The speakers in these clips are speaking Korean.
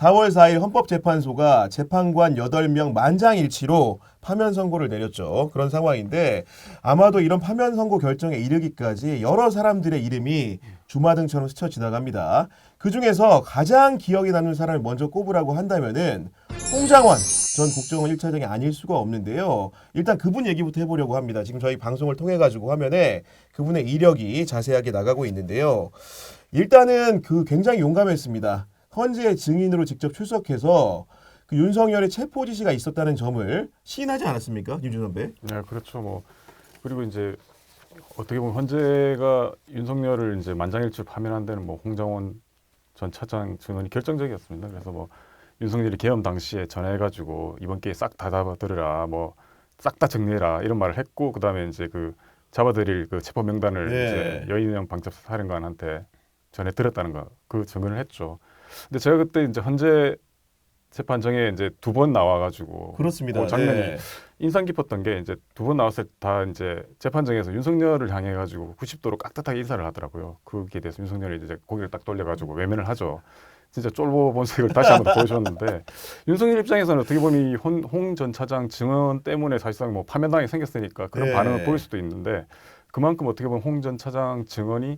4월 4일 헌법재판소가 재판관 8명 만장일치로 파면 선고를 내렸죠. 그런 상황인데 아마도 이런 파면 선고 결정에 이르기까지 여러 사람들의 이름이 주마등처럼 스쳐 지나갑니다. 그중에서 가장 기억에 남는 사람을 먼저 꼽으라고 한다면은 홍장원 전 국정원 1차장이 아닐 수가 없는데요. 일단 그분 얘기부터 해보려고 합니다. 지금 저희 방송을 통해 가지고 화면에 그분의 이력이 자세하게 나가고 있는데요. 일단은 굉장히 용감했습니다. 헌재 증인으로 직접 출석해서 그 윤석열의 체포 지시가 있었다는 점을 시인하지 않았습니까, 김준 선배? 네, 그렇죠. 뭐 그리고 이제 어떻게 보면 헌재가 윤석열을 이제 만장일치로 파면한 데는 뭐 홍정원 전 차장 증언이 결정적이었습니다. 그래서 뭐 윤석열이 계엄 당시에 전화해가지고 이번 기회에 싹 다 잡아들여라, 뭐 싹 다 정리해라 이런 말을 했고, 그 다음에 이제 그 잡아들일 그 체포 명단을 이제 여인영 방첩사 사령관한테 전해드렸다는 거, 그 증언을 했죠. 근데 제가 그때 이제 헌재 재판정에 이제 2번 나와가지고 그렇습니다. 그 장면이 네. 인상 깊었던 게 이제 2번 나왔을 때 다 이제 재판정에서 윤석열을 향해가지고 90도로 깍듯하게 인사를 하더라고요. 그기에 대해서 윤석열이 이제 고개를 딱 돌려가지고 외면을 하죠. 진짜 쫄보본 색을 다시 한번 보여줬는데 윤석열 입장에서는 어떻게 보면 이 홍 전 차장 증언 때문에 사실상 뭐 파면당이 생겼으니까 그런 네. 반응을 보일 수도 있는데, 그만큼 어떻게 보면 홍 전 차장 증언이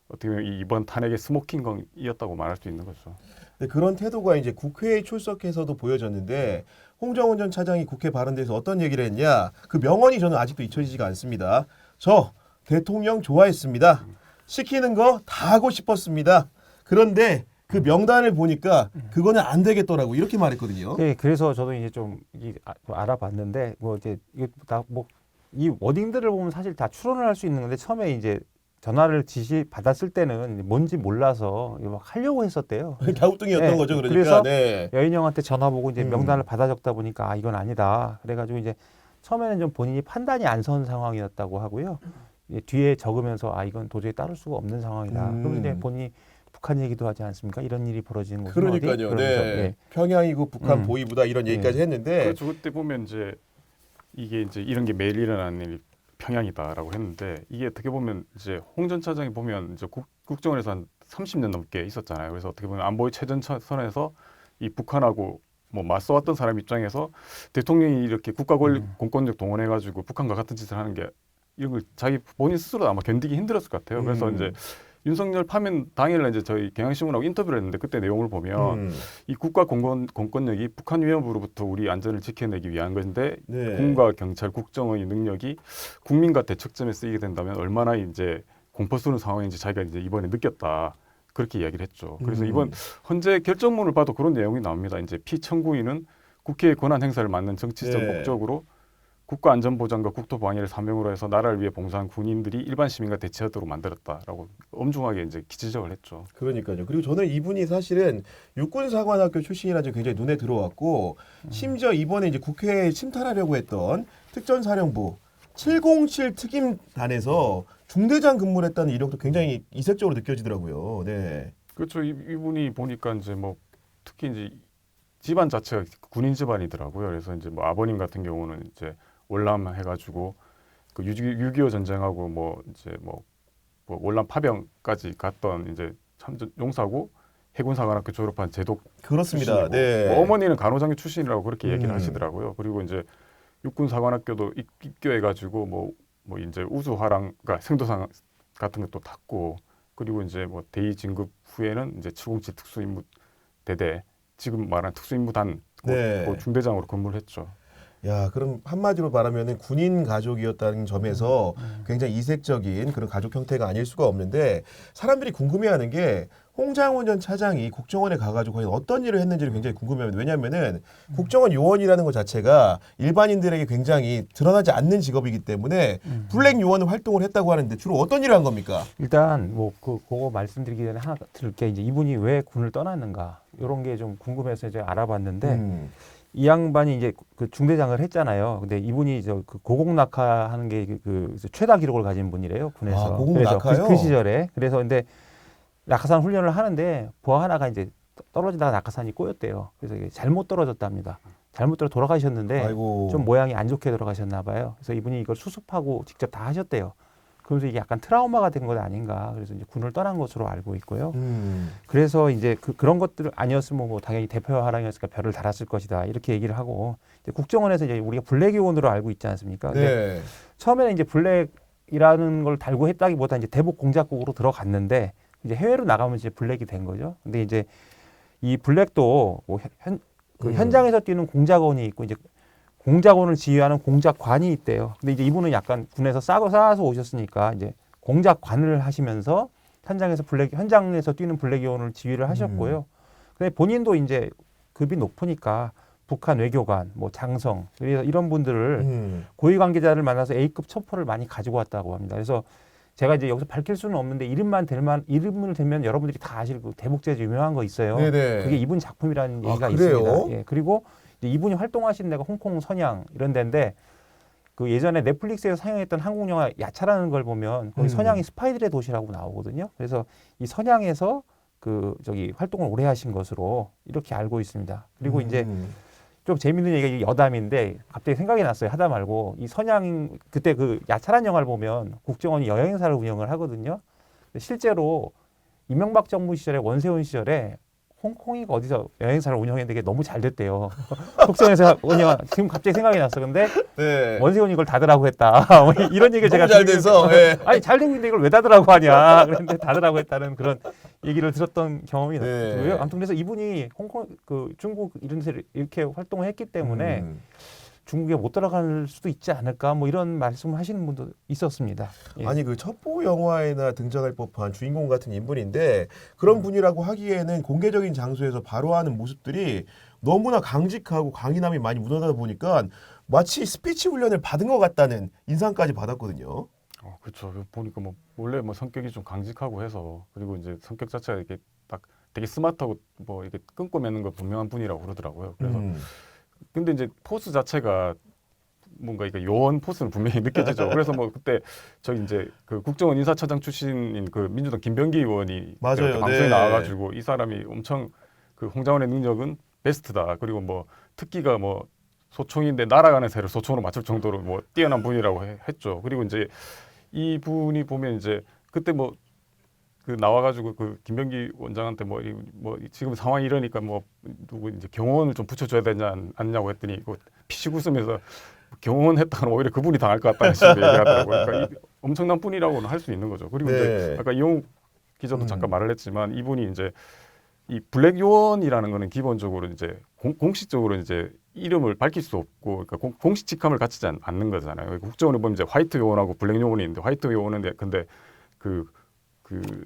어떻게 보면 이번 탄핵의 스모킹건이었다고 말할 수 있는 거죠. 근데 그런 태도가 이제 국회에 출석해서도 보여졌는데 홍정원 전 차장이 국회 발언대에서 어떤 얘기를 했냐? 그 명언이 저는 아직도 잊혀지지가 않습니다. 저 대통령 좋아했습니다. 시키는 거 다 하고 싶었습니다. 그런데 그 명단을 보니까 그거는 안 되겠더라고 이렇게 말했거든요. 네, 그래서 저도 이제 좀 알아봤는데 뭐 이제 이게 이 워딩들을 보면 사실 다 추론을 할 수 있는 건데, 처음에 이제 전화를 지시 받았을 때는 뭔지 몰라서 막 하려고 했었대요. 갸우뚱이었던 네, 거죠. 그러니까. 그래서 네. 여인형한테 전화 보고 이제 명단을 받아 적다 보니까 아 이건 아니다. 그래가지고 이제 처음에는 좀 본인이 판단이 안 선 상황이었다고 하고요. 이제 뒤에 적으면서 아 이건 도저히 따를 수가 없는 상황이다. 그러면 이제 본인이 북한 얘기도 하지 않습니까? 이런 일이 벌어지는 곳은 어디? 그러니까요. 그러면서, 네. 예. 평양이고 북한 보위부다 이런 얘기까지 했는데 그렇죠. 그때 보면 이제 이게 이제 이런 게 매일 일어나는 일이 평양이다라고 했는데, 이게 어떻게 보면 이제 홍 전 차장이 보면 이제 국정원에서 한 30년 넘게 있었잖아요. 그래서 어떻게 보면 안보의 최전선에서 이 북한하고 뭐 맞서왔던 사람 입장에서 대통령이 이렇게 국가 권력 공권력 동원해가지고 북한과 같은 짓을 하는 게 이런 걸 자기 본인 스스로도 아마 견디기 힘들었을 것 같아요. 그래서 이제 윤석열 파면 당일날 이제 저희 경향신문하고 인터뷰를 했는데, 그때 내용을 보면 이 국가 공권력이 북한 위협으로부터 우리 안전을 지켜내기 위한 건데, 네. 군과 경찰, 국정의 능력이 국민과 대척점에 쓰이게 된다면 얼마나 이제 공포스러운 상황인지 자기가 이제 이번에 느꼈다. 그렇게 이야기를 했죠. 그래서 이번 헌재 결정문을 봐도 그런 내용이 나옵니다. 이제 피청구인은 국회의 권한 행사를 맡는 정치적 네. 목적으로 국가안전보장과 국토방위를 사명으로 해서 나라를 위해 봉사한 군인들이 일반 시민과 대치하도록 만들었다라고 엄중하게 이제 지적을 했죠. 그러니까요. 그리고 저는 이분이 사실은 육군사관학교 출신이라는 점 굉장히 눈에 들어왔고, 심지어 이번에 이제 국회에 침탈하려고 했던 특전사령부 707 특임단에서 중대장 근무를 했다는 이력도 굉장히 이색적으로 느껴지더라고요. 네. 그렇죠. 이분이 보니까 이제 뭐 특히 이제 집안 자체가 군인 집안이더라고요. 그래서 이제 뭐 아버님 같은 경우는 이제 월남 해가지고 그 6.25 전쟁하고 뭐 이제 뭐 월남 파병까지 갔던 이제 참전 용사고 해군사관학교 졸업한 제독 그렇습니다. 출신이고, 네. 뭐 어머니는 간호장교 출신이라고 그렇게 얘기를 하시더라고요. 그리고 이제 육군사관학교도 입교해가지고 뭐 이제 우수화랑, 그러니까 생도상 같은 것도 탔고, 그리고 이제 뭐 대위 진급 후에는 이제 707 특수임무 대대, 지금 말한 특수임무단 네. 그 중대장으로 근무를 했죠. 야, 그럼 한마디로 말하면은 군인 가족이었다는 점에서 굉장히 이색적인 그런 가족 형태가 아닐 수가 없는데, 사람들이 궁금해하는 게 홍장원 전 차장이 국정원에 가가지고 과연 어떤 일을 했는지를 굉장히 궁금해합니다. 왜냐하면은 국정원 요원이라는 것 자체가 일반인들에게 굉장히 드러나지 않는 직업이기 때문에 블랙 요원 활동을 했다고 하는데 주로 어떤 일을 한 겁니까? 일단 뭐 그거 말씀드리기 전에 하나 들을 게, 이제 이분이 왜 군을 떠났는가 이런 게 좀 궁금해서 이제 알아봤는데, 이 양반이 이제 그 중대장을 했잖아요. 근데 이분이 그 고공 낙하하는 게 그 최다 기록을 가진 분이래요, 군에서. 아, 고공 그래서 낙하요? 그 시절에. 그래서 근데 낙하산 훈련을 하는데 부하 하나가 이제 떨어지다가 낙하산이 꼬였대요. 그래서 이게 잘못 떨어졌답니다. 잘못 떨어 돌아가셨는데 아이고. 좀 모양이 안 좋게 돌아가셨나 봐요. 그래서 이분이 이걸 수습하고 직접 다 하셨대요. 그러면서 이게 약간 트라우마가 된 것 아닌가. 그래서 이제 군을 떠난 것으로 알고 있고요. 그래서 이제 그런 것들 아니었으면 뭐 당연히 대표 하랑이었으니까 별을 달았을 것이다. 이렇게 얘기를 하고 이제 국정원에서 이제 우리가 블랙 요원으로 알고 있지 않습니까? 근데 네. 처음에는 이제 블랙이라는 걸 달고 했다기보다 이제 대북 공작국으로 들어갔는데 이제 해외로 나가면 이제 블랙이 된 거죠. 근데 이제 이 블랙도 뭐 현장에서 뛰는 공작원이 있고 이제 공작원을 지휘하는 공작관이 있대요. 근데 이제 이분은 약간 군에서 쌓아서 오셨으니까 이제 공작관을 하시면서 현장에서 뛰는 블랙 요원을 지휘를 하셨고요. 근데 본인도 이제 급이 높으니까 북한 외교관, 뭐 장성 이런 분들을 고위 관계자를 만나서 A급 첩보를 많이 가지고 왔다고 합니다. 그래서 제가 이제 여기서 밝힐 수는 없는데 이름을 대면 여러분들이 다 아실 그 대북제주 유명한 거 있어요. 네네. 그게 이분 작품이라는 얘기가 그래요? 있습니다. 예, 그리고 이제 이분이 활동하신 데가 홍콩 선양 이런 데인데 그 예전에 넷플릭스에서 상영했던 한국 영화 야차라는 걸 보면 거기 선양이 스파이들의 도시라고 나오거든요. 그래서 이 선양에서 그 저기 활동을 오래 하신 것으로 이렇게 알고 있습니다. 그리고 이제 좀 재밌는 얘기가 여담인데 갑자기 생각이 났어요. 하다 말고 이 선양 그때 그 야차란 영화를 보면 국정원이 여행사를 운영을 하거든요. 실제로 이명박 정부 시절에 원세훈 시절에 홍콩이가 어디서 여행사를 운영했는데 이게 너무 잘 됐대요. 국정원에서 운영 지금 갑자기 생각이 났어. 근데 네. 원세훈이 이걸 닫으라고 했다. 뭐 이런 얘기를 제가 너무 잘 돼서. 예. 아니 잘 되고 있는데 이걸 왜 닫으라고 하냐. 그런데 닫으라고 했다는 그런 얘기를 들었던 경험이 네. 들고요. 아무튼 그래서 이분이 홍콩 그 중국 이런 데서 이렇게 활동을 했기 때문에 중국에 못 들어갈 수도 있지 않을까 뭐 이런 말씀을 하시는 분도 있었습니다. 예. 아니 그 첩보 영화에나 등장할 법한 주인공 같은 인물인데 그런 분이라고 하기에는 공개적인 장소에서 바로 하는 모습들이 너무나 강직하고 강인함이 많이 묻어나다 보니까 마치 스피치 훈련을 받은 것 같다는 인상까지 받았거든요. 그렇죠. 보니까 뭐 원래 뭐 성격이 좀 강직하고 해서 그리고 이제 성격 자체가 이렇게 딱 되게 스마트하고 뭐 이렇게 끈꼬매는 거 분명한 분이라고 그러더라고요. 그래서 근데 이제 포스 자체가 뭔가 이게 요원 포스는 분명히 느껴지죠. 그래서 뭐 그때 저기 이제 그 국정원 인사처장 출신인 그 민주당 김병기 의원이 맞아요. 방송에 네. 나와가지고 이 사람이 엄청 그 홍장원의 능력은 베스트다. 그리고 뭐 특기가 뭐 소총인데 날아가는 새를 소총으로 맞출 정도로 뭐 뛰어난 분이라고 했죠. 그리고 이제 이 분이 보면 이제 그때 뭐 그 나와가지고 그 김병기 원장한테 뭐 지금 상황이 이러니까 뭐 누구 이제 경호원을 좀 붙여줘야 되지 않냐고 했더니 그 피식 웃으면서 경호원 했다가 오히려 그분이 당할 것 같다는 식으로 얘기하더라고요. 그러니까 이 엄청난 분이라고는 할 수 있는 거죠. 그리고 네. 이제 아까 이용욱 기자도 잠깐 말을 했지만 이분이 이제 이 블랙 요원이라는 거는 기본적으로 이제 공식적으로 이제 이름을 밝힐 수 없고 그러니까 공식 직함을 갖추지 않는 거잖아요. 국정원에 보면 이제 화이트 요원하고 블랙 요원이 있는데 화이트 요원은 근데 그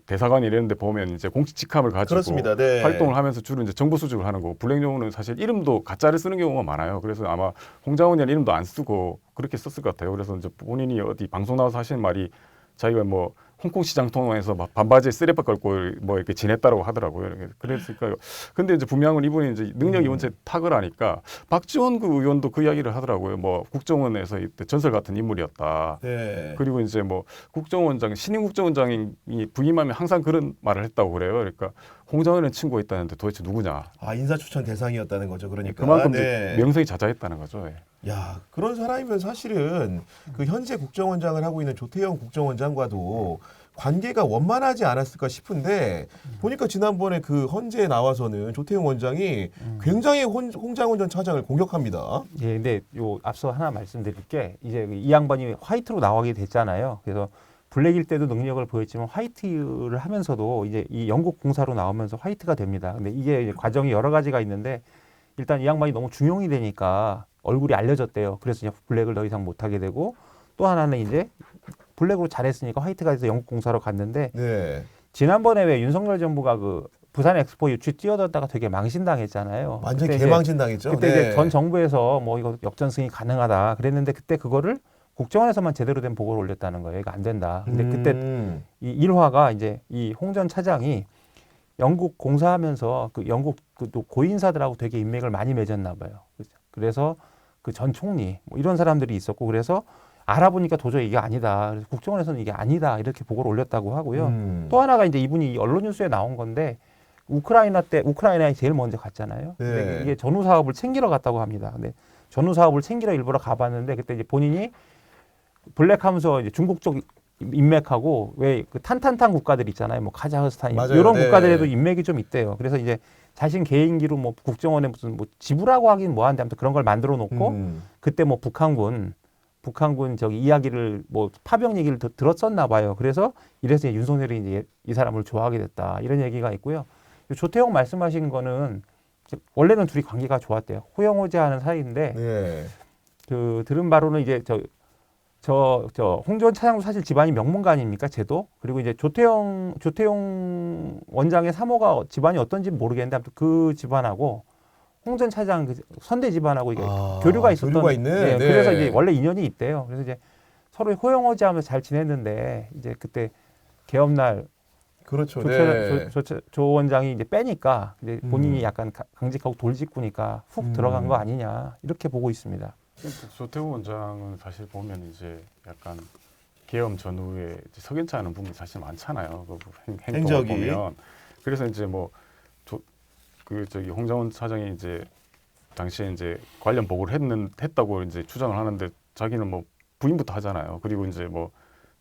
대사관 이런 데 보면 이제 공식 직함을 가지고 그렇습니다. 네. 활동을 하면서 주로 이제 정보 수집을 하는 거고 블랙 요원은 사실 이름도 가짜를 쓰는 경우가 많아요. 그래서 아마 홍장원이라는 이름도 안 쓰고 그렇게 썼을 것 같아요. 그래서 이제 본인이 어디 방송 나와서 하시는 말이 자기가 뭐 홍콩 시장 통해서 막 반바지에 쓰레빠 걸고 뭐 이렇게 지냈다고 하더라고요. 그랬으니까 근데 이제 분명한 건 이분이 이제 능력이 원체 탁월하니까 박지원 그 의원도 그 이야기를 하더라고요. 뭐 국정원에서 이때 전설 같은 인물이었다. 네. 그리고 이제 뭐 국정원장 신임 국정원장이 부임하면 항상 그런 말을 했다고 그래요. 그러니까 홍장원은 친구가 있다는데 도대체 누구냐? 아 인사 추천 대상이었다는 거죠. 그러니까 그만큼 네. 이제 명성이 자자했다는 거죠. 예. 야 그런 사람이면 사실은 그 현재 국정원장을 하고 있는 조태영 국정원장과도 관계가 원만하지 않았을까 싶은데 보니까 지난번에 그 헌재에 나와서는 조태영 원장이 굉장히 홍장원 전 차장을 공격합니다. 예, 근데 요 앞서 하나 말씀드릴 게 이제 이 양반이 화이트로 나가게 됐잖아요. 그래서 블랙일 때도 능력을 보였지만 화이트를 하면서도 이제 이 영국 공사로 나오면서 화이트가 됩니다. 근데 이게 이제 과정이 여러 가지가 있는데 일단 이 양반이 너무 중용이 되니까 얼굴이 알려졌대요. 그래서 이제 블랙을 더 이상 못하게 되고 또 하나는 이제 블랙으로 잘했으니까 화이트가 돼서 영국 공사로 갔는데 네. 지난번에 왜 윤석열 정부가 그 부산 엑스포 유치 뛰어들었다가 되게 망신당했잖아요. 완전 그때 개망신당했죠. 그때 네. 이제 전 정부에서 뭐 이거 역전 승인 가능하다 그랬는데 그때 그거를 국정원에서만 제대로 된 보고를 올렸다는 거예요. 이거 안 된다. 근데 그때 이 일화가 이제 이 홍 전 차장이 영국 공사하면서 그 영국 그 또 고인사들하고 되게 인맥을 많이 맺었나 봐요. 그래서 그 전 총리 뭐 이런 사람들이 있었고 그래서 알아보니까 도저히 이게 아니다. 그래서 국정원에서는 이게 아니다 이렇게 보고를 올렸다고 하고요. 또 하나가 이제 이분이 언론 뉴스에 나온 건데 우크라이나에 제일 먼저 갔잖아요. 네. 근데 이게 전후 사업을 챙기러 갔다고 합니다. 근데 전후 사업을 챙기러 일부러 가봤는데 그때 이제 본인이 블랙하면서 이제 중국 쪽 인맥하고 왜 그 탄탄탄 국가들 있잖아요. 뭐 카자흐스탄 맞아요. 이런 네. 국가들에도 인맥이 좀 있대요. 그래서 이제 자신 개인기로 뭐 국정원에 무슨 뭐 지부라고 하긴 뭐한데 아무튼 그런 걸 만들어 놓고 그때 뭐 북한군 저기 이야기를 뭐 파병 얘기를 들었었나 봐요. 그래서 이래서 윤석열이 이제 이 사람을 좋아하게 됐다 이런 얘기가 있고요. 조태용 말씀하신 거는 원래는 둘이 관계가 좋았대요. 호영호재하는 사이인데 네. 그 들은 바로는 이제 저 홍 전 차장도 사실 집안이 명문가 아닙니까? 쟤도. 그리고 이제 조태용 원장의 사모가 집안이 어떤지 모르겠는데 아무튼 그 집안하고 홍 전 차장 그 선대 집안하고 이게 교류가 있었던. 교류가 있는. 네, 네. 그래서 이제 원래 인연이 있대요. 그래서 이제 서로 호영호재하면서 잘 지냈는데 이제 그때 개업날 그렇죠. 네. 조 원장이 이제 빼니까 이제 본인이 음. 약간 강직하고 돌직구니까 훅 들어간 거 아니냐 이렇게 보고 있습니다. 조태호 원장은 사실 보면 이제 약간 계엄 전후에 이제 석연치 않은 부분이 사실 많잖아요. 그 행동을 행적이. 보면. 그래서 이제 뭐 저기 홍장원 차장이 이제 당시에 이제 관련 보고를 했다고 이제 주장을 하는데 자기는 뭐 부인부터 하잖아요. 그리고 이제 뭐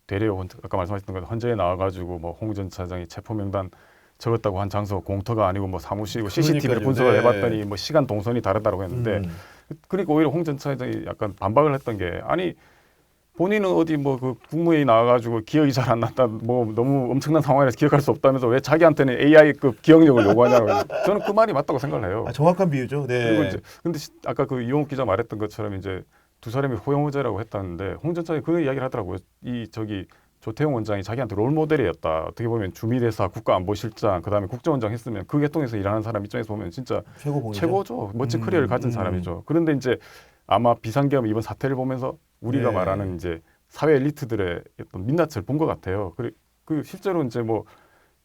되레 아까 말씀하셨던 것 헌재에 나와가지고 뭐 홍 전 차장이 체포 명단 적었다고 한 장소가 공터가 아니고 뭐 사무실이고 CCTV를 분석을 네. 해봤더니 뭐 시간 동선이 다르다고 했는데 그러니까 오히려 홍 전 차장이 약간 반박을 했던 게 아니 본인은 어디 뭐 그 국무회의 나와가지고 기억이 잘 안 났다 뭐 너무 엄청난 상황이라서 기억할 수 없다면서 왜 자기한테는 AI급 기억력을 요구하냐고 저는 그 말이 맞다고 생각을 해요. 정확한 비유죠. 네. 그리고 이제 근데 아까 그 이용욱 기자 말했던 것처럼 이제 두 사람이 호영호재라고 했다는데 홍 전 차장이 그 이야기를 하더라고요. 이 저기 조태용 원장이 자기한테 롤 모델이었다. 어떻게 보면 주미대사 국가안보실장 그다음에 국정원장 했으면 그 계통에서 일하는 사람 입장에서 보면 진짜 최고죠. 멋진 커리어를 가진 사람이죠. 그런데 이제 아마 비상계엄 이번 사태를 보면서 우리가 네. 말하는 이제 사회 엘리트들의 어떤 민낯을 본 것 같아요. 그 실제로 이제 뭐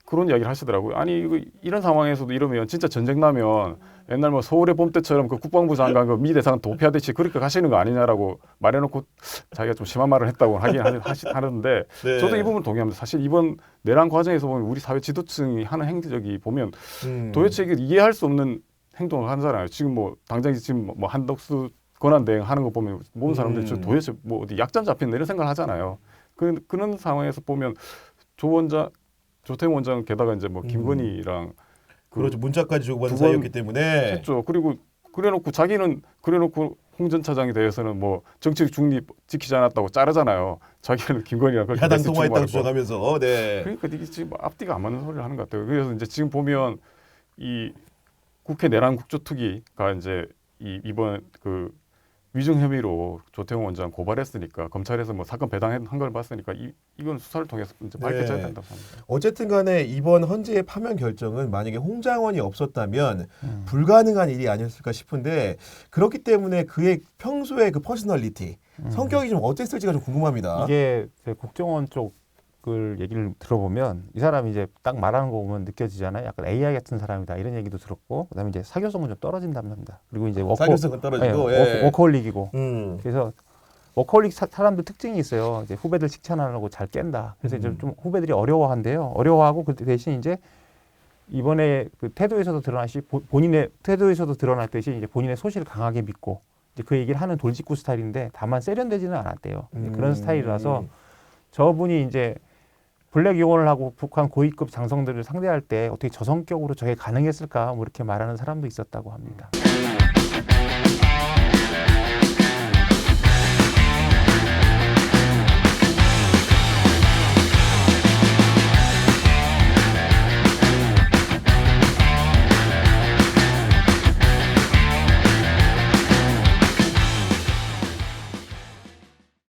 그런 이야기를 하시더라고요. 아니 이런 상황에서도 이러면 진짜 전쟁 나면 옛날 뭐 서울의 봄 때처럼 그 국방부 장관 그 미 대상 도피하듯이 그렇게 가시는 거 아니냐라고 말해놓고 자기가 좀 심한 말을 했다고 하는데 네. 저도 이 부분 동의합니다. 사실 이번 내란 과정에서 보면 우리 사회 지도층이 하는 행적이 보면 도대체 이게 이해할 수 없는 행동을 하잖아요. 지금 뭐 당장 지금 뭐 한덕수 권한 대행 하는 거 보면 모든 사람들이 도대체 뭐 어디 약점 잡힌다 이런 생각을 하잖아요. 그런 상황에서 보면 조태용 원장은 게다가 이제 뭐 김건희랑 그렇죠. 문자까지 주고받은 두 번 사이였기 때문에 했죠. 그리고 그래놓고 홍 전 차장에 대해서는 뭐 정치적 중립 지키지 않았다고 자르잖아요. 자기는 김건희랑 그렇게 야당 메시지 통화했다고 주고받고. 주장하면서 네. 그러니까 이게 지금 앞뒤가 안 맞는 소리를 하는 것 같아요. 그래서 이제 지금 보면 이 국회 내란 국조특위가 이제 이번 그 위증 혐의로 조태용 원장 고발했으니까 검찰에서 뭐 사건 배당한 걸 봤으니까 이건 수사를 통해서 이제 밝혀져야 네. 된다고 합니다. 어쨌든 간에 이번 헌재의 파면 결정은 만약에 홍장원이 없었다면 불가능한 일이 아니었을까 싶은데 그렇기 때문에 그의 평소의 그 퍼스널리티, 성격이 좀 어땠을지가 좀 궁금합니다. 이게 국정원 쪽을 얘기를 들어보면 이 사람이 이제 딱 말하는 거 보면 느껴지잖아요. 약간 AI 같은 사람이다 이런 얘기도 들었고 그다음에 이제 사교성은 좀 떨어진다고 합니다. 그리고 이제 사교성은 떨어지고 예. 워커홀릭이고 그래서 워커홀릭 사람들 특징이 있어요. 이제 후배들 칭찬하려고 잘 깬다. 그래서 이제 좀 후배들이 어려워한대요. 어려워하고 그 대신 이제 이번에 그 태도에서도 본인의 태도에서도 드러났듯이 이제 본인의 소신을 강하게 믿고 이제 그 얘기를 하는 돌직구 스타일인데 다만 세련되지는 않았대요. 그런 스타일이라서 저분이 이제 블랙 용어를 하고 북한 고위급 장성들을 상대할 때 어떻게 저성격으로 저게 가능했을까 뭐 이렇게 말하는 사람도 있었다고 합니다.